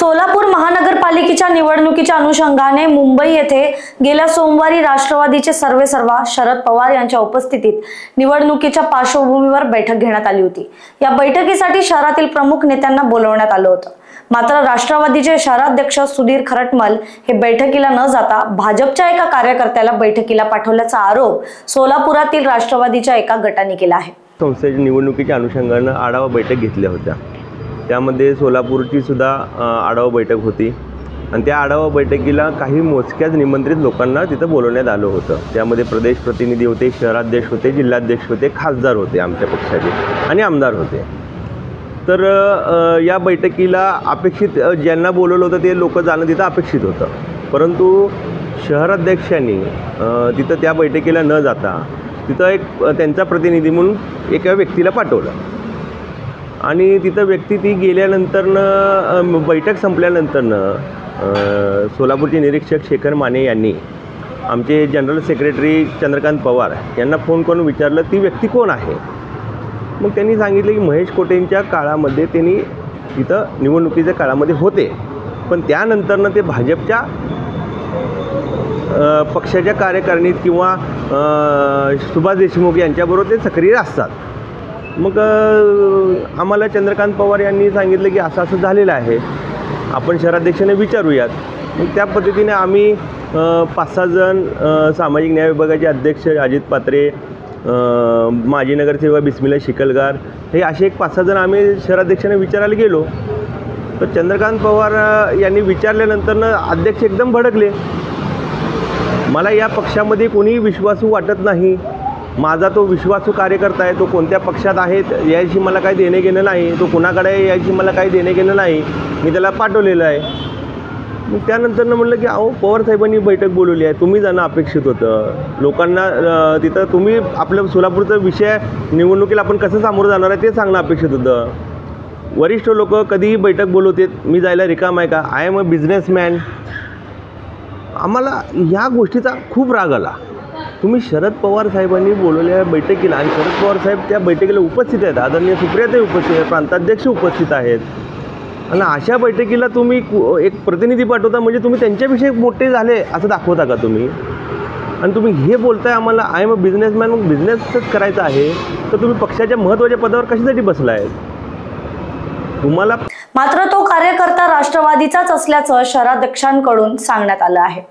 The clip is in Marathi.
सोलापूर महानगरपालिकेच्या निवडणुकीच्या अनुषंगाने मुंबई येथे गेल्या सोमवारी राष्ट्रवादीचे सर्वेसर्वा शरद पवार यांच्या उपस्थितीत निवडणुकीच्या पार्श्वभूमीवर बैठक घेण्यात आली होती। या बैठकीसाठी शहरातील प्रमुख नेत्यांना बोलवण्यात आलं होतं। मात्र राष्ट्रवादीचे शहराध्यक्ष सुधीर खरटमल हे बैठकीला न जाता भाजपच्या एका कार्यकर्त्याला बैठकीला पाठवल्याचा आरोप सोलापुरातील राष्ट्रवादीच्या एका गटाने केला आहे। संस्थेच्या निवडणुकीच्या अनुषंगाने आढावा बैठक घेतल्या होत्या। त्यामध्ये सोलापूरची सुद्धा आढावा बैठक होती आणि त्या आढावा बैठकीला काही मोजक्याच निमंत्रित लोकांना तिथं बोलवण्यात आलं होतं। त्यामध्ये प्रदेश प्रतिनिधी होते, शहराध्यक्ष होते, जिल्हाध्यक्ष होते, खासदार होते आमच्या पक्षाचे आणि आमदार होते। तर या बैठकीला अपेक्षित ज्यांना बोलवलं होतं ते लोक जाणं तिथं अपेक्षित होतं, परंतु शहराध्यक्षांनी तिथं त्या बैठकीला न जाता तिथं एक त्यांचा प्रतिनिधी म्हणून एका व्यक्तीला पाठवलं आणि तिथं व्यक्ती ती गेल्यानंतरनं बैठक संपल्यानंतरनं सोलापूरचे निरीक्षक शेखर माने यांनी आमचे जनरल सेक्रेटरी चंद्रकांत पवार यांना फोन करून विचारलं ती व्यक्ती कोण आहे। मग त्यांनी सांगितलं की महेश कोटेंच्या काळामध्ये त्यांनी तिथं निवडणुकीच्या काळामध्ये होते, पण त्यानंतरनं ते भाजपच्या पक्षाच्या कार्यकारिणीत किंवा सुभाष देशमुख यांच्याबरोबर ते सक्रिय असतात। मग आम्हाला चंद्रकांत पवार यांनी सांगितलं की असं असं झालेलं आहे, आपण शहराध्यक्षाने विचारूयात। मग त्या पद्धतीने आम्ही 5-6 जण सामाजिक न्याय विभागाचे अध्यक्ष अजित पात्रे, माजी नगरसेवक बिस्मिल्ला शिकलगार हे असे एक 5-6 जण आम्ही शहराध्यक्षाने विचारायला गेलो। तर चंद्रकांत पवार यांनी विचारल्यानंतर अध्यक्ष एकदम भडकले। मला या पक्षामध्ये कोणीही विश्वासू वाटत नाही, माझा तो विश्वासू कार्यकर्ता आहे, तो कोणत्या पक्षात आहे याची मला काही देणे घेणं नाही, तो कुणाकडे आहे याची मला काही देणे घेणं नाही, मी त्याला पाठवलेलं आहे। मग त्यानंतरनं म्हटलं की अहो पवार साहेबांनी बैठक बोलवली आहे, तुम्ही जाणं अपेक्षित होतं लोकांना तिथं, तुम्ही आपलं सोलापूरचा विषय निवडणुकीला आपण कसं सामोरं जाणार आहे ते सांगणं अपेक्षित होतं। वरिष्ठ लोक कधीही बैठक बोलवतात, मी जायला रिकाम आहे का? I am a businessman. आम्हाला ह्या गोष्टीचा खूप राग आला। तुम्ही शरद पवार साहेबांनी बोलवलेल्या बैठकीला आणि शरद पवार साहेब त्या बैठकीला उपस्थित आहेत, आदरणीय सुप्रियाताई उपस्थित आहेत, प्रांताध्यक्ष उपस्थित आहेत आणि अशा बैठकीला तुम्ही एक प्रतिनिधी पाठवता म्हणजे तुम्ही त्यांच्याविषयी मोठे झाले असं दाखवता का तुम्ही? आणि तुम्ही हे बोलताय आम्हाला आय एम अ बिझनेसमॅन, मग बिझनेसच करायचा आहे तर तुम्ही पक्षाच्या महत्त्वाच्या पदावर कशासाठी बसला आहे? तुम्हाला मात्र तो कार्यकर्ता राष्ट्रवादीचाच असल्याचं शहराध्यक्षांकडून सांगण्यात आलं आहे।